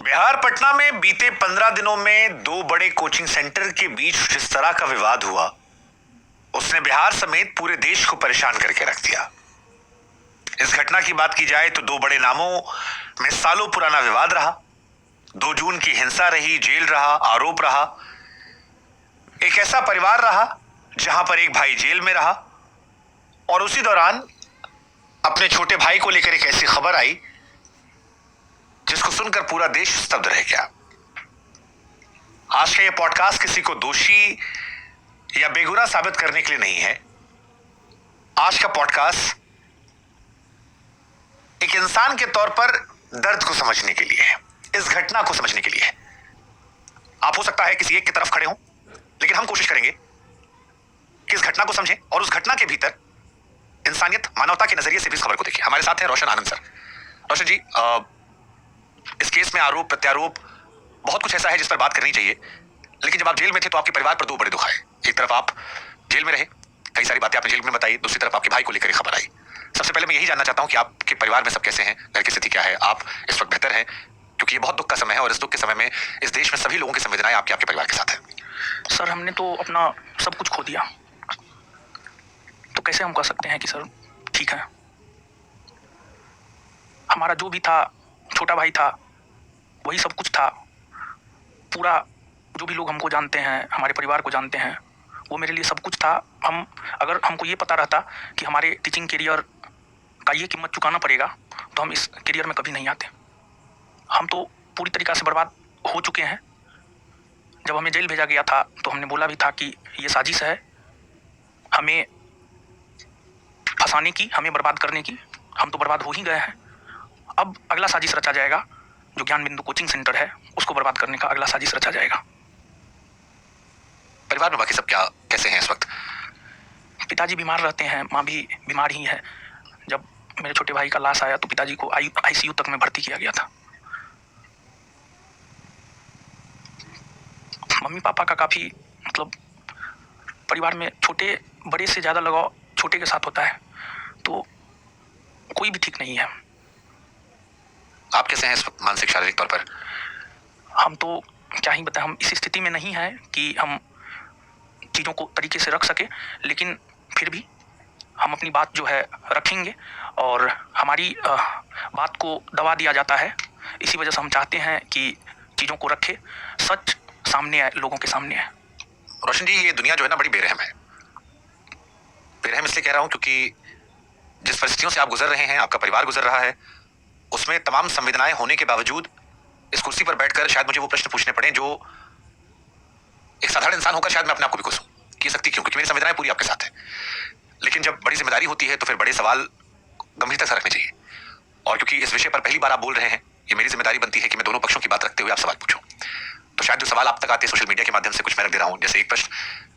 बिहार पटना में बीते 15 दिनों में दो बड़े कोचिंग सेंटर के बीच जिस तरह का विवाद हुआ, उसने बिहार समेत पूरे देश को परेशान करके रख दिया। इस घटना की बात की जाए तो दो बड़े नामों में सालों पुराना विवाद रहा। 2 जून की हिंसा रही, जेल रहा, आरोप रहा। एक ऐसा परिवार रहा जहां पर एक भाई जेल में रहा और उसी दौरान अपने छोटे भाई को लेकर एक ऐसी खबर आई जिसको सुनकर पूरा देश स्तब्ध रह गया। आज का यह पॉडकास्ट किसी को दोषी या बेगुनाह साबित करने के लिए नहीं है। आज का पॉडकास्ट एक इंसान के तौर पर दर्द को समझने के लिए है, इस घटना को समझने के लिए है। आप हो सकता है किसी एक की तरफ खड़े हों, लेकिन हम कोशिश करेंगे कि इस घटना को समझें और उस घटना के भीतर इंसानियत, मानवता के नजरिए से भी इस खबर को देखें। हमारे साथ है रोशन आनंद सर। रोशन जी, इस केस में आरोप प्रत्यारोप बहुत कुछ ऐसा है जिस पर बात करनी चाहिए, लेकिन जब आप जेल में थे तो आपके परिवार पर दो बड़े दुख आए। एक तरफ आप जेल में रहे, कई सारी बातें आपने जेल में बताई, दूसरी तरफ आपके भाई को लेकर खबर आई। सबसे पहले मैं यही जानना चाहता हूं कि आपके परिवार में सब कैसे हैं, घर की स्थिति क्या है, आप इस वक्त बेहतर हैं? क्योंकि ये बहुत दुख का समय है और इस दुख के समय में इस देश में सभी लोगों की संवेदनाएं आपके परिवार के साथ है। सर, हमने तो अपना सब कुछ खो दिया, तो कैसे हम कह सकते हैं कि सर ठीक है। हमारा जो भी था, छोटा भाई था, वही सब कुछ था। पूरा जो भी लोग हमको जानते हैं, हमारे परिवार को जानते हैं, वो मेरे लिए सब कुछ था। अगर हमको ये पता रहता कि हमारे टीचिंग करियर का ये कीमत चुकाना पड़ेगा, तो हम इस करियर में कभी नहीं आते। हम तो पूरी तरीक़ा से बर्बाद हो चुके हैं। जब हमें जेल भेजा गया था तो हमने बोला भी था कि ये साजिश है हमें फंसाने की, हमें बर्बाद करने की। हम तो बर्बाद हो ही गए हैं। अब अगला साजिश रचा जाएगा, जो ज्ञान बिंदु कोचिंग सेंटर है, उसको बर्बाद करने का अगला साजिश रचा जाएगा। परिवार में बाकी सब क्या कैसे हैं इस वक्त? पिताजी बीमार रहते हैं, माँ भी बीमार ही है। जब मेरे छोटे भाई का लाश आया तो पिताजी को आईसीयू तक में भर्ती किया गया था। मम्मी पापा का काफ़ी परिवार में छोटे बड़े से ज़्यादा लगाव छोटे के साथ होता है, तो कोई भी ठीक नहीं है। आप कैसे हैं इस वक्त मानसिक शारीरिक तौर पर? हम तो क्या ही बताएं, हम इस स्थिति में नहीं हैं कि हम चीज़ों को तरीके से रख सके, लेकिन फिर भी हम अपनी बात जो है रखेंगे और हमारी बात को दबा दिया जाता है। इसी वजह से हम चाहते हैं कि चीज़ों को रखें, सच सामने आए, लोगों के सामने आए। रोशन जी, ये दुनिया जो है ना बड़ी बेरहम है। बेरहम इसलिए कह रहा हूं क्योंकि जिस परिस्थितियों से आप गुजर रहे हैं, आपका परिवार गुजर रहा है, उसमें तमाम संवेदनाएं होने के बावजूद इस कुर्सी पर बैठकर शायद मुझे वो प्रश्न पूछने पड़े जो एक साधारण इंसान होकर शायद मैं अपने आप को भी कोसूं कि सकती क्यों, क्योंकि मेरी संवेदनाएं पूरी आपके साथ है। लेकिन जब बड़ी जिम्मेदारी होती है तो फिर बड़े सवाल गंभीरता से रखने चाहिए। और क्योंकि इस विषय पर पहली बार आप बोल रहे हैं, ये मेरी जिम्मेदारी बनती है कि मैं दोनों पक्षों की बात रखते हुए आप सवाल पूछूं। तो शायद जो सवाल आप तक आते हैं सोशल मीडिया के माध्यम से, कुछ मैं रख दे रहा हूं। जैसे एक प्रश्न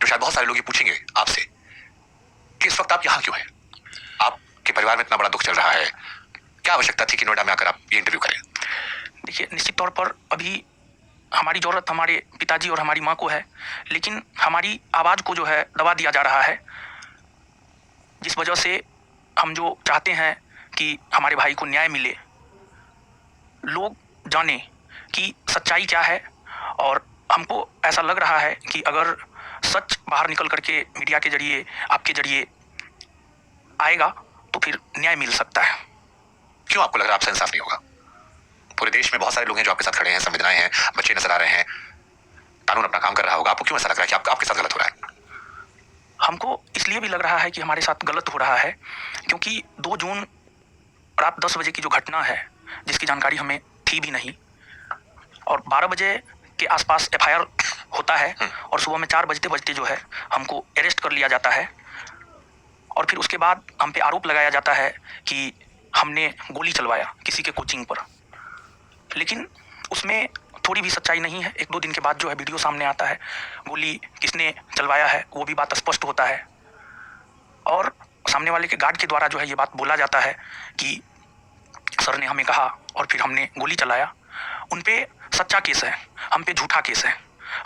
जो शायद बहुत सारे लोग ये पूछेंगे आपसे कि इस वक्त आप यहाँ क्यों हैं? आपके परिवार में इतना बड़ा दुख चल रहा है, क्या आवश्यकता थी कि नोएडा में आकर आप ये इंटरव्यू करें? देखिए, निश्चित तौर पर अभी हमारी ज़रूरत हमारे पिताजी और हमारी माँ को है, लेकिन हमारी आवाज़ को जो है दबा दिया जा रहा है, जिस वजह से हम जो चाहते हैं कि हमारे भाई को न्याय मिले, लोग जाने कि सच्चाई क्या है। और हमको ऐसा लग रहा है कि अगर सच बाहर निकल करके मीडिया के जरिए, आपके जरिए आएगा तो फिर न्याय मिल सकता है। क्यों आपको लग रहा है आपसे इंसाफ नहीं होगा? पूरे देश में बहुत सारे लोग हैं जो आपके साथ खड़े हैं, संवेदनाएं हैं, बच्चे नजर आ रहे हैं, कानून अपना काम कर रहा होगा। आपको क्यों ऐसा लग रहा है कि आपके साथ गलत हो रहा है? हमको इसलिए भी लग रहा है कि हमारे साथ गलत हो रहा है क्योंकि 2 जून रात 10 बजे की जो घटना है, जिसकी जानकारी हमें थी भी नहीं, और 12 बजे के आसपास एफआईआर होता है और सुबह में 4 बजते बजते जो है हमको अरेस्ट कर लिया जाता है। और फिर उसके बाद हम पे आरोप लगाया जाता है कि हमने गोली चलवाया किसी के कोचिंग पर, लेकिन उसमें थोड़ी भी सच्चाई नहीं है। 1-2 दिन के बाद जो है वीडियो सामने आता है, गोली किसने चलवाया है वो भी बात स्पष्ट होता है, और सामने वाले के गार्ड के द्वारा जो है ये बात बोला जाता है कि सर ने हमें कहा और फिर हमने गोली चलाया। उन पे सच्चा केस है, हम पे झूठा केस है।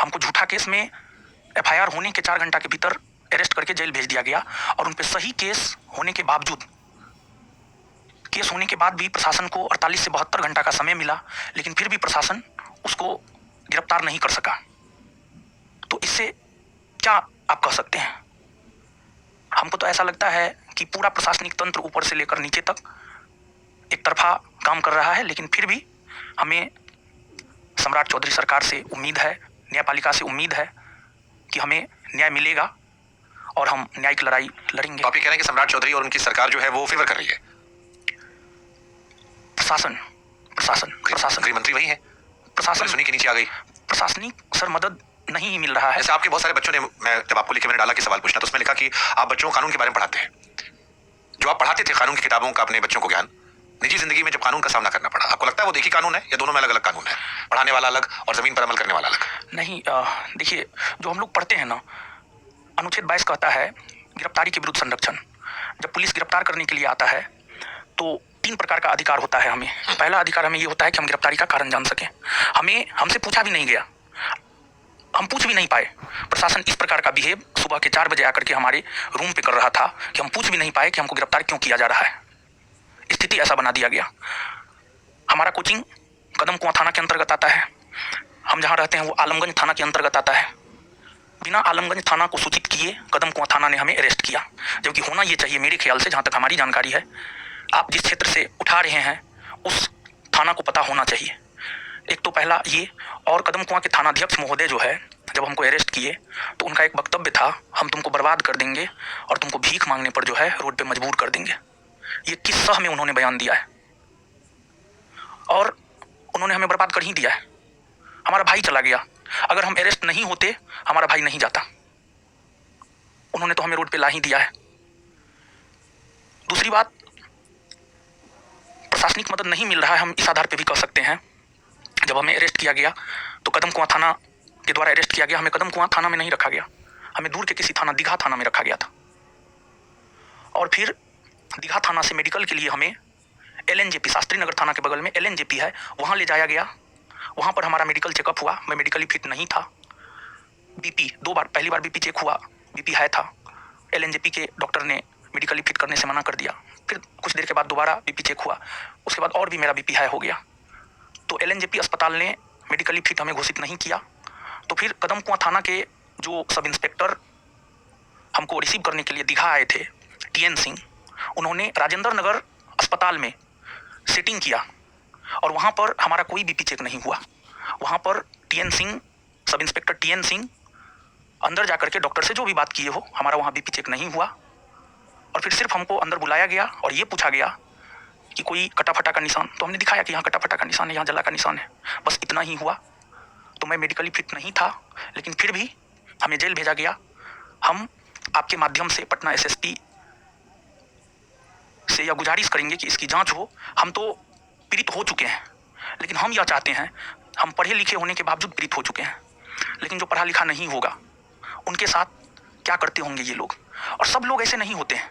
हमको झूठा केस में एफआईआर होने के 4 घंटा के भीतर अरेस्ट करके जेल भेज दिया गया, और उन पे सही केस होने के बावजूद केस होने के बाद भी प्रशासन को 48 से 72 घंटा का समय मिला, लेकिन फिर भी प्रशासन उसको गिरफ्तार नहीं कर सका। तो इससे क्या आप कह सकते हैं? हमको तो ऐसा लगता है कि पूरा प्रशासनिक तंत्र ऊपर से लेकर नीचे तक एक तरफा काम कर रहा है, लेकिन फिर भी हमें सम्राट चौधरी सरकार से उम्मीद है, न्यायपालिका से उम्मीद है कि हमें न्याय मिलेगा और हम न्याय की लड़ाई लड़ेंगे। तो आप ये कह रहे हैं कि सम्राट चौधरी और उनकी सरकार जो है वो फेवर कर रही है? प्रशासन प्रशासन प्रशासन गृह मंत्री वही है, प्रशासन सुनी के नीचे आ गई। प्रशासनिक सर मदद नहीं मिल रहा है। जैसे आपके बहुत सारे बच्चों ने, मैं जब आपको लिखे मैंने डाला कि सवाल पूछना, तो उसमें लिखा कि आप बच्चों को कानून के बारे में पढ़ाते हैं। जो आप पढ़ाते थे कानून की किताबों का अपने बच्चों को ज्ञान, निजी जिंदगी में जब कानून का सामना करना पड़ा, आपको लगता है वो देखी कानून है या दोनों में अलग अलग कानून है? पढ़ाने वाला अलग और जमीन पर अमल करने वाला अलग? नहीं, देखिए, जो हम लोग पढ़ते हैं ना, अनुच्छेद 22 कहता है गिरफ्तारी के विरुद्ध संरक्षण। जब पुलिस गिरफ्तार करने के लिए आता है तो 3 प्रकार का अधिकार होता है हमें। पहला अधिकार हमें ये होता है कि हम गिरफ्तारी का कारण जान सकें। हमसे पूछा भी नहीं गया, हम पूछ भी नहीं पाए। प्रशासन इस प्रकार का बिहेव सुबह के 4 बजे आकर के हमारे रूम पे कर रहा था कि हम पूछ भी नहीं पाए कि हमको गिरफ्तार क्यों किया जा रहा है। स्थिति ऐसा बना दिया गया। हमारा कोचिंग कदम कुआं थाना के अंतर्गत आता है, हम जहाँ रहते हैं वो आलमगंज थाना के अंतर्गत आता है। बिना आलमगंज थाना को सूचित किए कदम कुआं थाना ने हमें अरेस्ट किया, जबकि होना ये चाहिए मेरे ख्याल से, जहाँ तक हमारी जानकारी है, आप जिस क्षेत्र से उठा रहे हैं उस थाना को पता होना चाहिए। एक तो पहला ये, और कदम कुआं के थानाध्यक्ष महोदय जो है, जब हमको अरेस्ट किए तो उनका एक वक्तव्य था, हम तुमको बर्बाद कर देंगे और तुमको भीख मांगने पर जो है रोड पे मजबूर कर देंगे। ये किस सह में उन्होंने बयान दिया है, और उन्होंने हमें बर्बाद कर ही दिया है। हमारा भाई चला गया, अगर हम अरेस्ट नहीं होते हमारा भाई नहीं जाता। उन्होंने तो हमें रोड पे ला ही दिया है। दूसरी बात, प्रशासनिक मदद नहीं मिल रहा है, हम इस आधार पे भी कह सकते हैं। जब हमें अरेस्ट किया गया तो कदम कुआं थाना के द्वारा अरेस्ट किया गया, हमें कदम कुआं थाना में नहीं रखा गया, हमें दूर के किसी थाना, दीघा थाना में रखा गया था। और फिर दीघा थाना से मेडिकल के लिए हमें LNJP, शास्त्री नगर थाना के बगल में LNJP है, वहाँ ले जाया गया। वहाँ पर हमारा मेडिकल चेकअप हुआ, मैं मेडिकली फिट नहीं था। BP 2 बार, पहली बार BP चेक हुआ, BP हाई था। LNJP के डॉक्टर ने मेडिकली फिट करने से मना कर दिया। फिर कुछ देर के बाद दोबारा BP चेक हुआ, उसके बाद और भी मेरा BP हाई हो गया। तो LNJP अस्पताल ने मेडिकली फिट हमें घोषित नहीं किया। तो फिर कदम कुआं थाना के जो सब इंस्पेक्टर हमको रिसीव करने के लिए दीघा आए थे, TN सिंह, उन्होंने राजेंद्र नगर अस्पताल में सेटिंग किया और वहाँ पर हमारा कोई BP चेक नहीं हुआ। वहाँ पर TN Singh, sub inspector TN Singh अंदर जाकर के डॉक्टर से जो भी बात किए हो, हमारा वहाँ BP चेक नहीं हुआ। और फिर सिर्फ हमको अंदर बुलाया गया और ये पूछा गया कि कोई कटा फटा का निशान, तो हमने दिखाया कि यहाँ कटा फटा का निशान है, यहाँ जला का निशान है, बस इतना ही हुआ। तो मैं मेडिकली फिट नहीं था, लेकिन फिर भी हमें जेल भेजा गया। हम आपके माध्यम से पटना SSP से यह गुजारिश करेंगे कि इसकी जांच हो। हम तो पीड़ित हो चुके हैं, लेकिन हम यह चाहते हैं, हम पढ़े लिखे होने के बावजूद पीड़ित हो चुके हैं, लेकिन जो पढ़ा लिखा नहीं होगा उनके साथ क्या करते होंगे ये लोग। और सब लोग ऐसे नहीं होते हैं।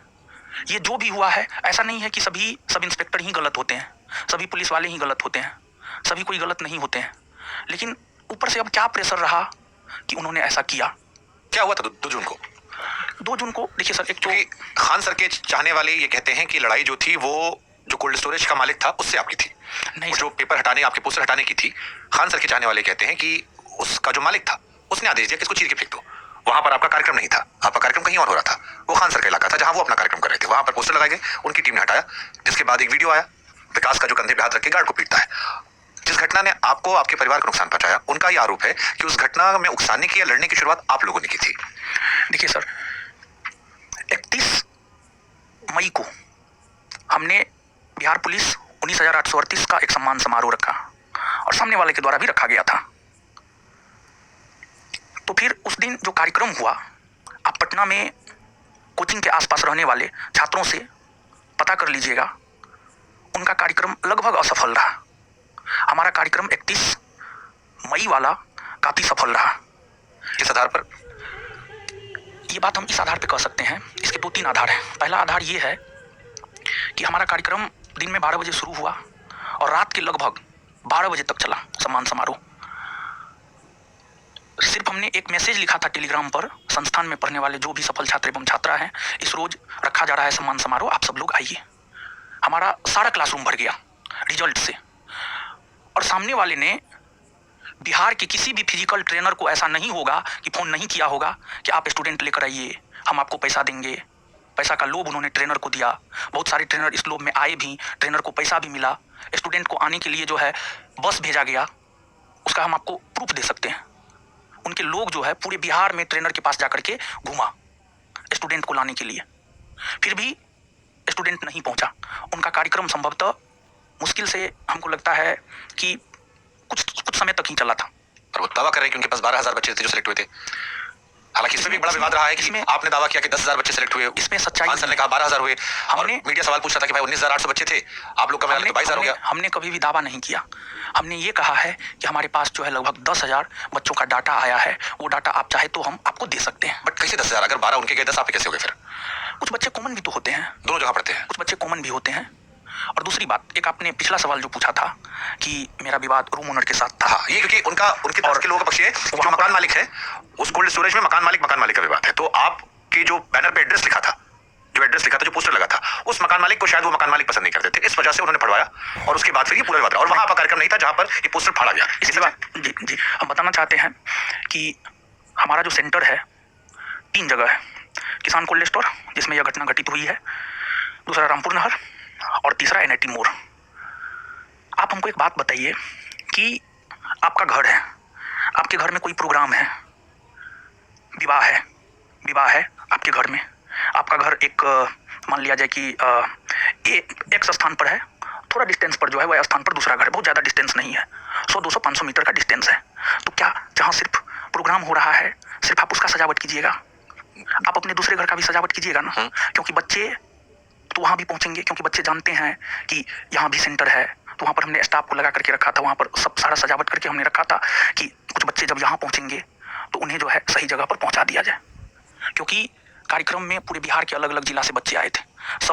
ये जो भी हुआ है, ऐसा नहीं है कि सभी सब इंस्पेक्टर ही गलत होते हैं, सभी पुलिस वाले ही गलत होते हैं, सभी कोई गलत नहीं होते हैं। लेकिन ऊपर से अब क्या प्रेशर रहा कि उन्होंने ऐसा किया। क्या हुआ था 2 जून को? 2 जून को देखिए सर, एक तो खान सर के चाहने वाले ये कहते हैं कि लड़ाई जो थी वो जो कोल्ड स्टोरेज का मालिक था उससे आपकी थी, नहीं, जो पेपर हटाने, आपके पोस्टर हटाने की थी। खान सर के चाहने वाले कहते हैं कि उसका जो मालिक था उसने आदेश दिया कि इसको चीर के फेंक दो। वहां पर आपका कार्यक्रम नहीं था, आपका कार्यक्रम कहीं और हो रहा था। वो खान सर का इलाका था जहां वो अपना कार्यक्रम कर रहे थे। वहां पर पोस्टर लगाए गए, उनकी टीम ने हटाया, जिसके बाद एक वीडियो आया विकास का जो कंधे पे हाथ रख के गार्ड को पीटता है। जिस घटना ने आपको, आपके परिवार को नुकसान पहुंचाया, उनका यह आरोप है कि उस घटना में उकसाने की या लड़ने की शुरुआत आप लोगों ने की थी। देखिए सर, 31 मई को हमने बिहार पुलिस 19,838 का एक सम्मान समारोह रखा और सामने वाले के द्वारा भी रखा गया था। तो फिर उस दिन जो कार्यक्रम हुआ, आप पटना में कोचिंग के आसपास रहने वाले छात्रों से पता कर लीजिएगा, उनका कार्यक्रम लगभग असफल रहा। हमारा कार्यक्रम 31 मई वाला काफ़ी सफल रहा। इस आधार पर, ये बात हम इस आधार पे कह सकते हैं, इसके 2-3 आधार हैं। पहला आधार ये है कि हमारा कार्यक्रम दिन में 12 बजे शुरू हुआ और रात के लगभग 12 बजे तक चला सम्मान समारोह। सिर्फ हमने एक मैसेज लिखा था टेलीग्राम पर, संस्थान में पढ़ने वाले जो भी सफल छात्र एवं छात्रा हैं, इस रोज रखा जा रहा है सम्मान समारोह, आप सब लोग आइए। हमारा सारा क्लासरूम भर गया रिजल्ट से। और सामने वाले ने बिहार के किसी भी फिजिकल ट्रेनर को ऐसा नहीं होगा कि फ़ोन नहीं किया होगा कि आप स्टूडेंट लेकर आइए, हम आपको पैसा देंगे। पैसा का लोभ उन्होंने ट्रेनर को दिया। बहुत सारे ट्रेनर इस लोभ में आए भी, ट्रेनर को पैसा भी मिला। स्टूडेंट को आने के लिए जो है बस भेजा गया, उसका हम आपको प्रूफ दे सकते हैं। उनके लोग जो है पूरे बिहार में ट्रेनर के पास जाकर के घूमा स्टूडेंट को लाने के लिए, फिर भी स्टूडेंट नहीं पहुंचा। उनका कार्यक्रम संभवतः मुश्किल से हमको लगता है कि कुछ समय तक ही चला था। और वो दावा कर रहे हैं कि उनके पास 12,000 बच्चे थे जो सिलेक्ट हुए थे। हालांकि इसमें भी बड़ा विवाद रहा है कि आपने दावा किया कि 10,000 बच्चे सिलेक्ट हुए, इसमें सच्चाई खान सर ने कहा 12,000 हुए। हमने मीडिया सवाल पूछ रहा था कि भाई 19,800 बच्चे थे, आप लोग का मिला के 22,000 हो गया। हमने कभी भी दावा नहीं किया। हमने ये कहा है कि हमारे पास जो है लगभग 10,000 बच्चों का डाटा आया है। वो डाटा आप चाहे तो हम आपको दे सकते हैं। बट कैसे 10,000? अगर 12 उनके गए, 10 आपके कैसे हो गए? फिर कुछ बच्चे कॉमन भी तो होते हैं, दोनों जगह पढ़ते हैं। कुछ बच्चे कॉमन भी होते हैं। और दूसरी बात, एक आपने पिछला सवाल जो पूछा था कि मेरा विवाद रूम ओनर के साथ था। हाँ, ये क्योंकि उनके तरफ के लोगों का पक्ष है, जो मकान मालिक है उस कोल्ड स्टोरेज में मकान मालिक का विवाद है। तो आपके जो बैनर पे एड्रेस लिखा था, जो पोस्टर लगा था, उस मकान मालिक को शायद वो मकान मालिक पसंद नहीं करते थे, इस वजह से उन्होंने पढ़वाया और उसके बाद फिर ये पूरा विवाद रहा। और वहां पर कार्यक्रम नहीं था जहां पर ये पोस्टर फाड़ा गया। इसके बाद जी हम बताना चाहते हैं कि हमारा जो सेंटर है 3 जगह है। किसान कोल्ड स्टोर जिसमें यह घटना घटित हुई है, दूसरा रामपुर नहर और तीसरा NIT मोड़। आप हमको एक बात बताइए कि आपका घर है, आपके घर में कोई प्रोग्राम है, विवाह है आपके घर में। आपका घर एक मान लिया जाए कि एक स्थान पर है, थोड़ा डिस्टेंस पर जो है वह स्थान पर दूसरा घर है, बहुत ज़्यादा डिस्टेंस नहीं है, 100, 200, 500 मीटर का डिस्टेंस है। तो क्या जहाँ सिर्फ प्रोग्राम हो रहा है सिर्फ आप उसका सजावट कीजिएगा? आप अपने दूसरे घर का भी सजावट कीजिएगा ना, क्योंकि बच्चे तो वहाँ भी पहुँचेंगे, क्योंकि बच्चे जानते हैं कि यहाँ भी सेंटर है। तो वहाँ पर हमने स्टाफ को लगा करके रखा था, वहाँ पर सब सारा सजावट करके हमने रखा था कि कुछ बच्चे जब यहाँ पहुँचेंगे तो उन्हें जो है सही जगह पर पहुँचा दिया जाए। क्योंकि कार्यक्रम में पूरे बिहार के अलग अलग जिला से बच्चे आए थे। सब